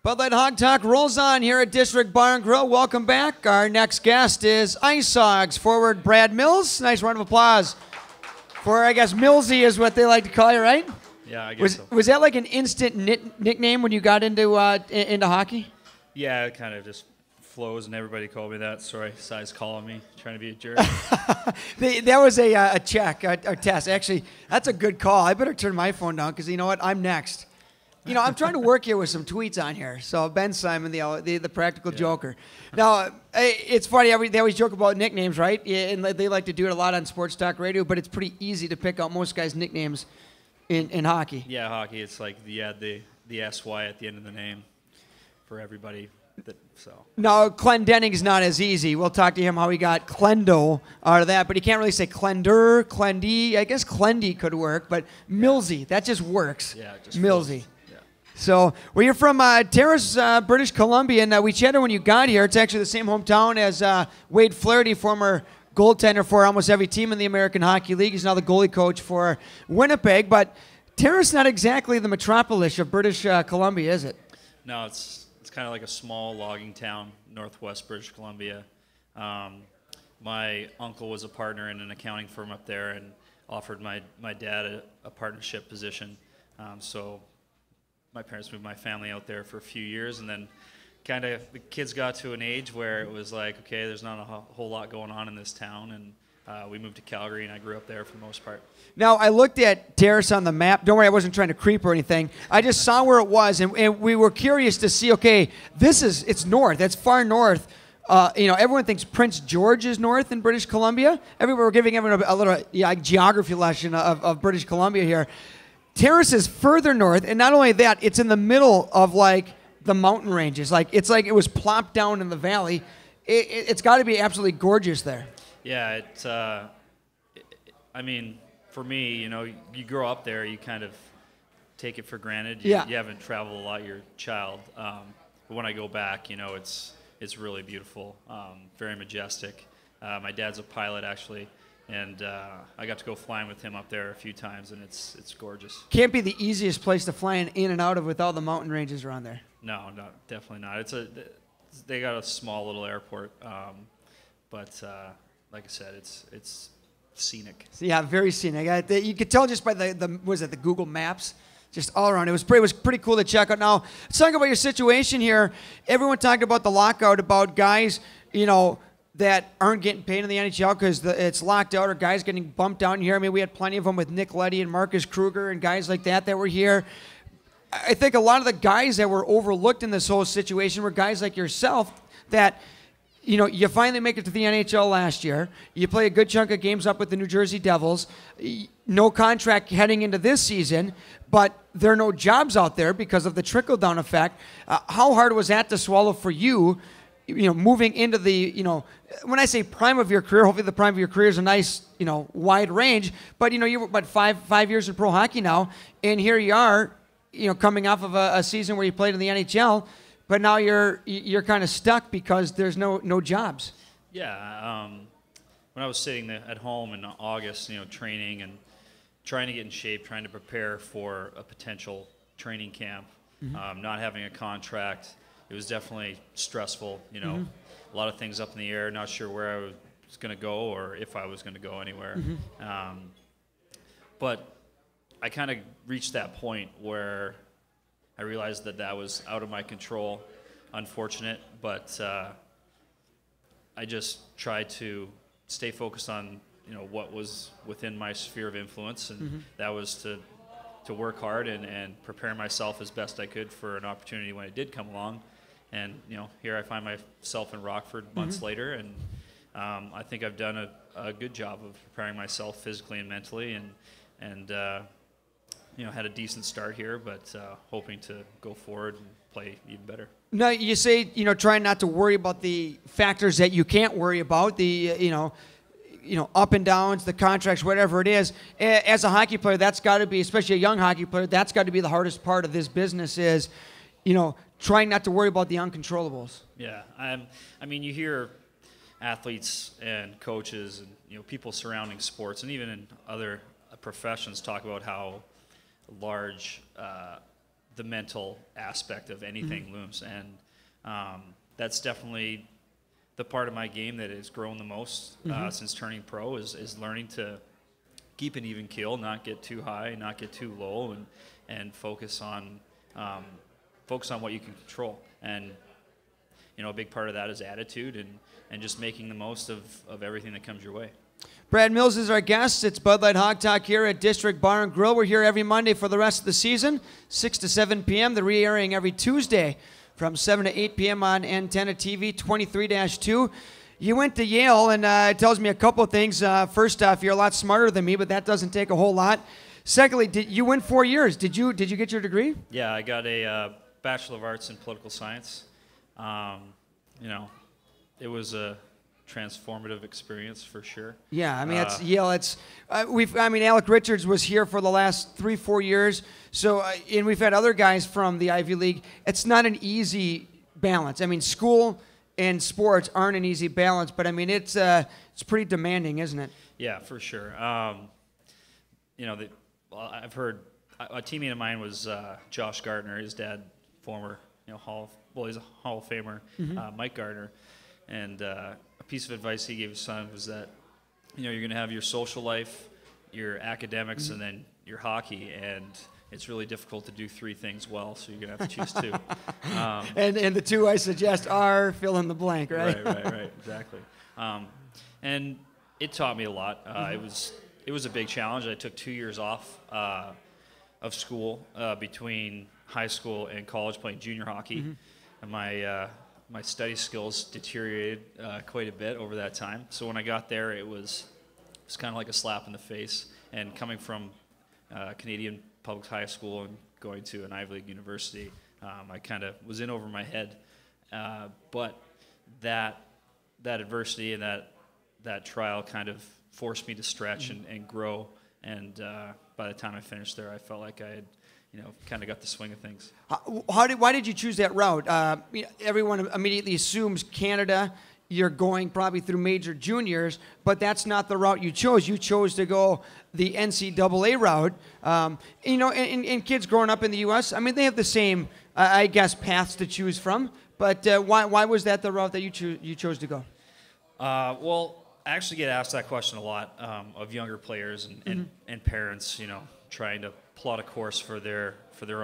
Bud Light Hog Talk rolls on here at District Bar and Grill. Welcome back. Our next guest is IceHogs forward Brad Mills. Nice round of applause for, I guess, Millsy is what they like to call you, right? Yeah, I guess so. Was that like an instant nickname when you got into hockey? Yeah, it kind of just flows, and everybody called me that. Sorry, Si's calling me, trying to be a jerk. That was a check, a test. Actually, that's a good call. I better turn my phone down because you know what? I'm next. You know, I'm trying to work here with some tweets on here. So Ben Simon, the practical joker. Now, it's funny. They always joke about nicknames, right? And they like to do it a lot on sports talk radio. But it's pretty easy to pick out most guys' nicknames in hockey. Yeah, hockey. It's like the SY at the end of the name for everybody. Now, Clendenning's not as easy. We'll talk to him how he got Clendo out of that. But he can't really say Clender, Clendy. I guess Clendy could work. But Millsy, that just works. Yeah, just Millsy. So, well, you're from Terrace, British Columbia, and we chatted when you got here. It's actually the same hometown as Wade Flaherty, former goaltender for almost every team in the American Hockey League. He's now the goalie coach for Winnipeg. But Terrace not exactly the metropolis of British Columbia, is it? No, it's kind of like a small logging town, northwest British Columbia. My uncle was a partner in an accounting firm up there and offered my dad a partnership position. So my parents moved my family out there for a few years, and then kind of the kids got to an age where it was like, okay, there's not a whole lot going on in this town, and we moved to Calgary, and I grew up there for the most part. Now, I looked at Terrace on the map. Don't worry, I wasn't trying to creep or anything. I just saw where it was, and we were curious to see, okay, it's north. It's far north. Everyone thinks Prince George is north in British Columbia. We're giving everyone a little geography lesson of British Columbia here. Terrace is further north, and not only that, it's in the middle of like the mountain ranges. It's like it was plopped down in the valley. It's got to be absolutely gorgeous there. Yeah, I mean, for me, you grow up there, you kind of take it for granted. You haven't traveled a lot, you're a child. But when I go back, it's really beautiful, very majestic. My dad's a pilot, actually. And I got to go flying with him up there a few times, and it's gorgeous. Can't be the easiest place to fly in and out of with all the mountain ranges around there. No, definitely not. They got a small little airport, but like I said, it's scenic. Yeah, very scenic. You could tell just by the Google Maps, just all around. It was pretty cool to check out. Now, let's talk about your situation here. Everyone talked about the lockout, about guys, that aren't getting paid in the NHL because it's locked out, or guys getting bumped down here. I mean, we had plenty of them with Nick Leddy and Marcus Kruger and guys like that were here. I think a lot of the guys that were overlooked in this whole situation were guys like yourself that, you finally make it to the NHL last year. You play a good chunk of games up with the New Jersey Devils. No contract heading into this season, but there are no jobs out there because of the trickle-down effect. How hard was that to swallow for you? Moving into the, when I say prime of your career, hopefully the prime of your career is a nice, wide range. But, you're about five years in pro hockey now, and here you are, coming off of a season where you played in the NHL, but now you're kind of stuck because there's no jobs. Yeah. When I was sitting at home in August, training and trying to get in shape, trying to prepare for a potential training camp, not having a contract, it was definitely stressful, a lot of things up in the air, not sure where I was going to go or if I was going to go anywhere. But I kind of reached that point where I realized that was out of my control, unfortunate, but I just tried to stay focused on, what was within my sphere of influence, and that was to work hard and prepare myself as best I could for an opportunity when it did come along. And, here I find myself in Rockford months later, and I think I've done a good job of preparing myself physically and mentally, and had a decent start here, but hoping to go forward and play even better. Now, you say, trying not to worry about the factors that you can't worry about, the, up and downs, the contracts, whatever it is. As a hockey player, that's got to be, especially a young hockey player, that's got to be the hardest part of this business is, trying not to worry about the uncontrollables. Yeah, I mean, you hear athletes and coaches and people surrounding sports, and even in other professions, talk about how large the mental aspect of anything looms, and that's definitely the part of my game that has grown the most since turning pro is learning to keep an even keel, not get too high, not get too low, and focus on what you can control. And a big part of that is attitude and just making the most of everything that comes your way. Brad Mills is our guest. It's Bud Light Hog Talk here at District Bar and Grill. We're here every Monday for the rest of the season, 6 to 7 p.m. The re-airing every Tuesday from 7 to 8 p.m. on Antenna TV 23-2. You went to Yale, and it tells me a couple of things. First off, you're a lot smarter than me, but that doesn't take a whole lot. Secondly, you went 4 years. Did you get your degree? Yeah, I got a Bachelor of Arts in Political Science. It was a transformative experience for sure. Yeah, I mean, it's Yale. Alec Richards was here for the last 3-4 years. So, and we've had other guys from the Ivy League. It's not an easy balance. I mean, school and sports aren't an easy balance, but I mean, it's pretty demanding, isn't it? Yeah, for sure. I've heard a teammate of mine was Josh Gardner. His dad, former, he's a Hall of Famer, Mike Gardner, and a piece of advice he gave his son was that, you're going to have your social life, your academics, and then your hockey, and it's really difficult to do 3 things well, so you're going to have to choose 2. And the 2 I suggest are fill in the blank, right? Right, exactly. And it taught me a lot. It was a big challenge. I took 2 years off of school between high school and college playing junior hockey, and my study skills deteriorated quite a bit over that time. So when I got there, it was kind of like a slap in the face. And coming from Canadian public high school and going to an Ivy League university, I kind of was in over my head. But that adversity and that trial kind of forced me to stretch and grow. And by the time I finished there, I felt like I had kind of got the swing of things. Why did you choose that route? Everyone immediately assumes Canada, you're going probably through major juniors, but that's not the route you chose. You chose to go the NCAA route. And kids growing up in the U.S., I mean, they have the same, I guess, paths to choose from. But why was that the route that you chose to go? Well, I actually get asked that question a lot of younger players and parents, trying to plot a course for their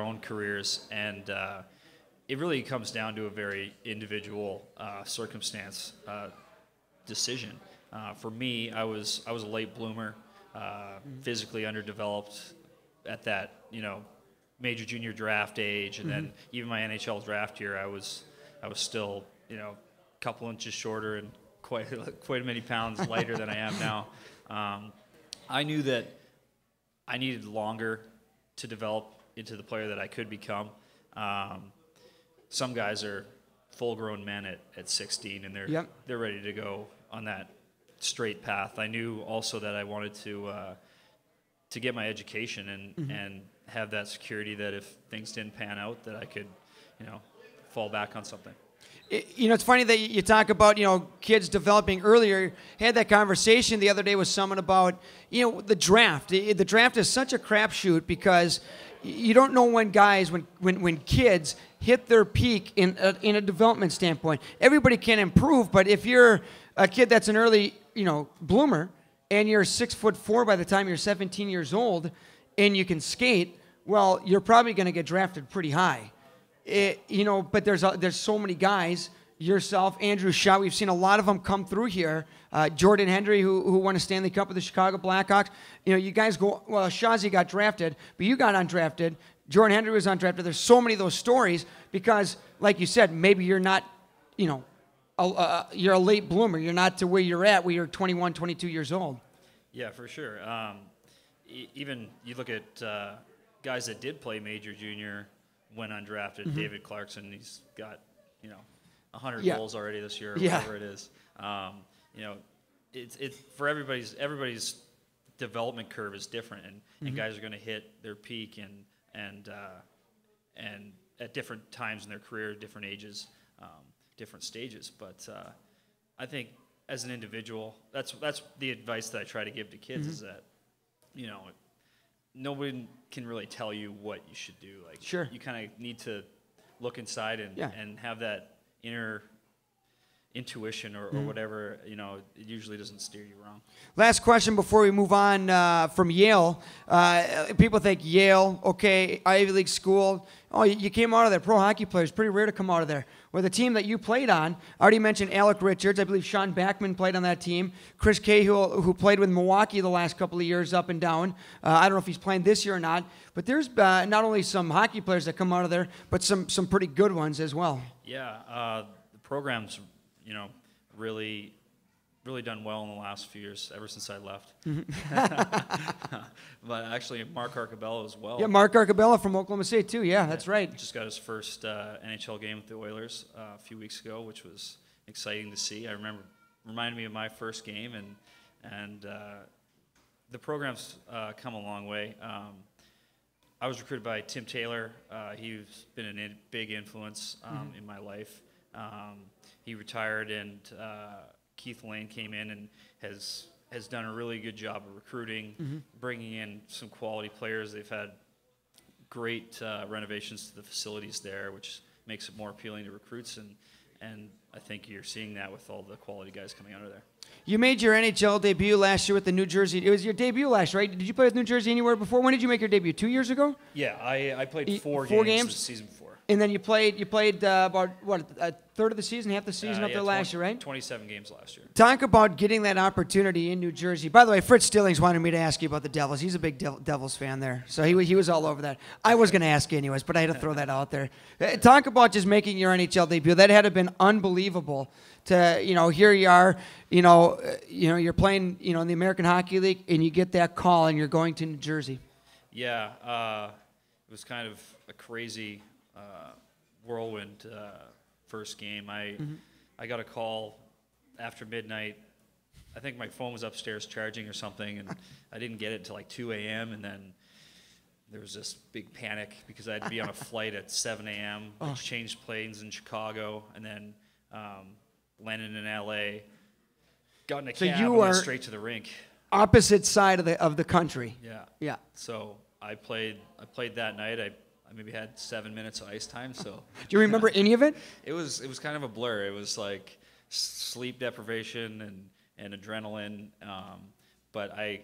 own careers, and it really comes down to a very individual circumstance decision. For me, I was a late bloomer, physically underdeveloped at that major junior draft age, and then even my NHL draft year, I was still a couple inches shorter and quite many pounds lighter than I am now. I knew that I needed longer to develop into the player that I could become. Some guys are full-grown men at 16, and they're ready to go on that straight path. I knew also that I wanted to get my education and have that security that if things didn't pan out, that I could, fall back on something. It's funny that you talk about, kids developing earlier. Had that conversation the other day with someone about, the draft. The draft is such a crapshoot because you don't know when guys, when kids hit their peak in a development standpoint. Everybody can improve, but if you're a kid that's an early, bloomer, and you're 6'4" by the time you're 17 years old, and you can skate, well, you're probably going to get drafted pretty high. But there's so many guys, yourself, Andrew Shaw, we've seen a lot of them come through here. Jordan Hendry, who won a Stanley Cup with the Chicago Blackhawks. You guys go, well, Shazi got drafted, but you got undrafted. Jordan Hendry was undrafted. There's so many of those stories because, like you said, maybe you're not, you're a late bloomer. You're not to where you're at where you're 21, 22 years old. Yeah, for sure. Even you look at guys that did play major junior when undrafted, David Clarkson, he's got, 100 goals already this year, or whatever it is. It's for everybody's development curve is different, and guys are going to hit their peak and at different times in their career, different ages, different stages. But I think as an individual, that's the advice that I try to give to kids is that, nobody can really tell you what you should do. Like, sure, you kind of need to look inside and have that inner intuition or whatever. You know, it usually doesn't steer you wrong. Last question before we move on from Yale. People think Yale, okay, Ivy League school. Oh, you came out of there. Pro hockey players, pretty rare to come out of there. Well, the team that you played on, I already mentioned Alec Richards. I believe Sean Backman played on that team. Chris Cahill, who played with Milwaukee the last couple of years up and down. I don't know if he's playing this year or not. But there's not only some hockey players that come out of there, but some pretty good ones as well. Yeah, the program's, you know, really done well in the last few years, ever since I left. But actually, Mark Arcabella as well. Yeah, Mark Arcabella from Oklahoma State, too. Yeah, that's right. Just got his first NHL game with the Oilers a few weeks ago, which was exciting to see. I reminded me of my first game, and the program's come a long way. I was recruited by Tim Taylor. He's been a big influence in my life. He retired, and Keith Lane came in and has done a really good job of recruiting, bringing in some quality players. They've had great renovations to the facilities there, which makes it more appealing to recruits, and I think you're seeing that with all the quality guys coming out of there. You made your NHL debut last year with the New Jersey. It was your debut last, right? Did you play with New Jersey anywhere before? When did you make your debut? 2 years ago? Yeah, I played four games the season before. And then you played about, what, a third of the season, half the season up there last year, right? 27 games last year. Talk about getting that opportunity in New Jersey. By the way, Fritz Stillings wanted me to ask you about the Devils. He's a big Devils fan there. So he was all over that. I was going to ask you anyways, but I had to throw that out there. Talk about just making your NHL debut. That had to have been unbelievable to, you know, here you are, you're playing, in the American Hockey League, and you get that call, and you're going to New Jersey. Yeah, it was kind of a crazy whirlwind first game. I got a call after midnight. I think my phone was upstairs charging or something, and I didn't get it until like 2 a.m. And then there was this big panic because I had to be on a flight at 7 a.m. I changed planes in Chicago, and then landed in L.A. Got in a cab and went straight to the rink. Opposite side of the country. Yeah. Yeah. So I played that night. I maybe had 7 minutes of ice time. So do you remember any of it? It was kind of a blur. It was like sleep deprivation and adrenaline. But I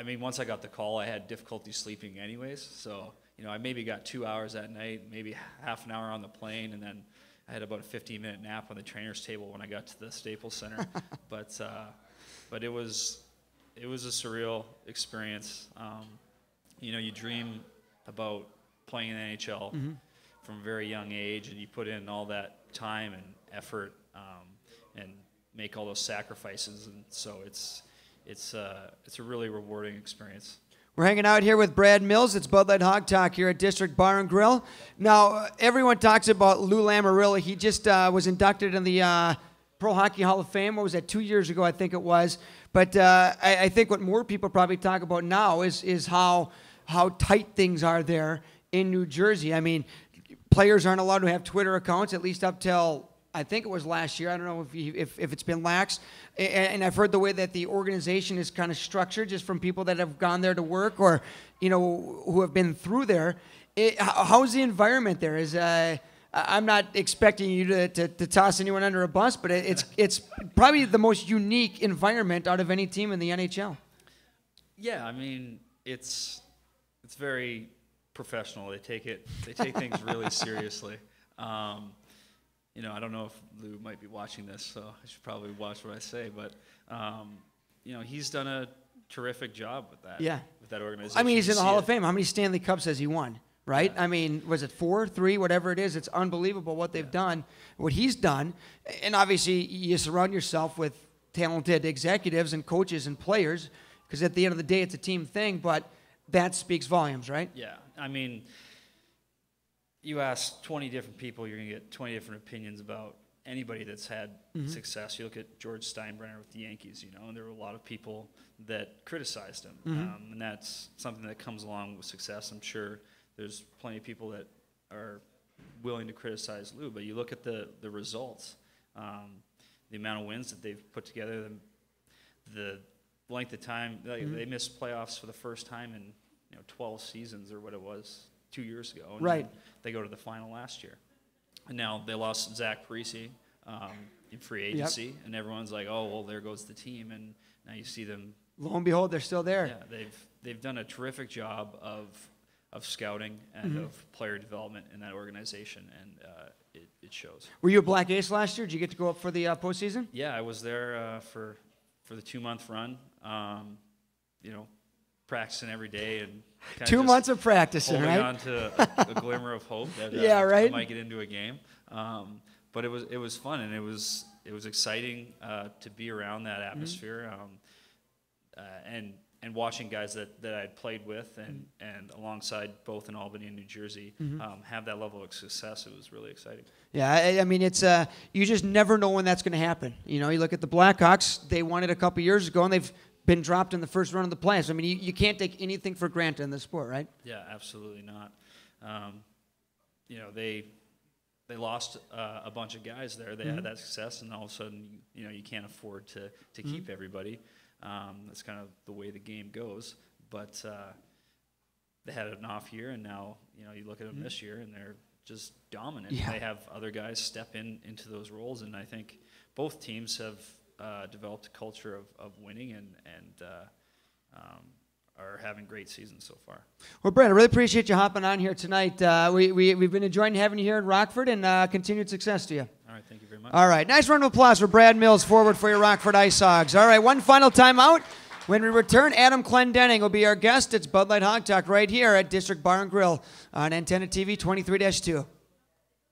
mean, once I got the call, I had difficulty sleeping anyways. So I maybe got 2 hours that night, maybe half an hour on the plane, and then I had about a 15-minute nap on the trainer's table when I got to the Staples Center. But it was a surreal experience. You dream about playing in the NHL from a very young age, and you put in all that time and effort and make all those sacrifices, and so it's a really rewarding experience. We're hanging out here with Brad Mills. It's Bud Light Hog Talk here at District Bar and Grill. Now, everyone talks about Lou Lamoriello. He just was inducted in the Pro Hockey Hall of Fame. What was that, 2 years ago, I think it was. But I think what more people probably talk about now is how tight things are there in New Jersey. I mean, players aren't allowed to have Twitter accounts, at least up till, I think it was last year. I don't know if it's been lax. And I've heard the way that the organization is kind of structured, just from people that have gone there to work or, who have been through there. How's the environment there? I'm not expecting you to toss anyone under a bus, but it's probably the most unique environment out of any team in the NHL. Yeah, I mean, it's very professional. They take things really seriously. I don't know if Lou might be watching this, so I should probably watch what I say. But he's done a terrific job with that. Yeah. With that organization. I mean, he's in the Hall of Fame. How many Stanley Cups has he won? Right? Yeah. I mean, was it 4, 3, whatever it is? It's unbelievable what they've done, what he's done. And obviously, you surround yourself with talented executives and coaches and players, because at the end of the day, it's a team thing. But that speaks volumes, right? Yeah. I mean, you ask 20 different people, you're going to get 20 different opinions about anybody that's had success. You look at George Steinbrenner with the Yankees, and there were a lot of people that criticized him. And that's something that comes along with success. I'm sure there's plenty of people that are willing to criticize Lou, but you look at the results, the amount of wins that they've put together, the length of time. They missed playoffs for the first time in 12 seasons or what it was 2 years ago. And Right. They go to the final last year. And now they lost Zach Parisi in free agency, and everyone's like, oh, well, there goes the team. And now you see them. Lo and behold, they're still there. Yeah, they've done a terrific job of scouting and of player development in that organization, and it shows. Were you a Black Ace last year? Did you get to go up for the postseason? Yeah, I was there for the 2-month run. Practicing every day and 2 months of practicing, holding right? on to a glimmer of hope that right. I might get into a game. But it was fun, and it was exciting to be around that atmosphere, and watching guys that I had played with and alongside both in Albany and New Jersey have that level of success. It was really exciting. Yeah, I mean, it's you just never know when that's going to happen. You look at the Blackhawks; they won it a couple years ago, and they've been dropped in the first round of the playoffs. I mean, you can't take anything for granted in this sport, right? Yeah, absolutely not. They lost a bunch of guys there. They had that success, and all of a sudden, you can't afford to keep everybody. That's kind of the way the game goes. But they had an off year, and now you look at them this year, and they're just dominant. Yeah. They have other guys step into those roles, and I think both teams have developed a culture of winning and are having great seasons so far. Well, Brad, I really appreciate you hopping on here tonight. We've been enjoying having you here in Rockford, and continued success to you. All right, thank you very much. All right, nice round of applause for Brad Mills, forward for your Rockford IceHogs. All right, one final timeout. When we return, Adam Clendenning will be our guest. It's Bud Light Hog Talk right here at District Bar and Grill on Antenna TV 23-2.